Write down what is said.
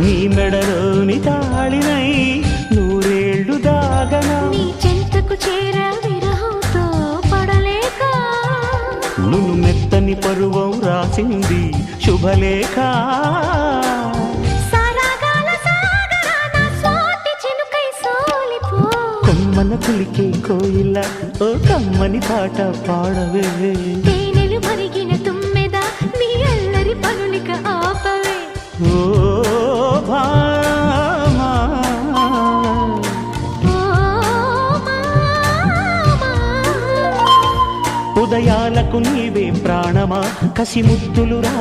నీ మెడలోని తాళినై నూరేళ్లు దాగనా నీ చెంతకు చేరా విరహంతో పడలేక నువ్వు మెత్తని పరువం రాసింది శుభలేఖ కొమ్మన కులికే కోయిల ఓ కమ్మని పాట పాడవే తేనెలు మరిగిన తుమ్మెద నీ అల్లరి పనులిక ఆపవే ఓ భామా ఉదయాలకు నీవే ప్రాణమా కసి ముద్దులు రా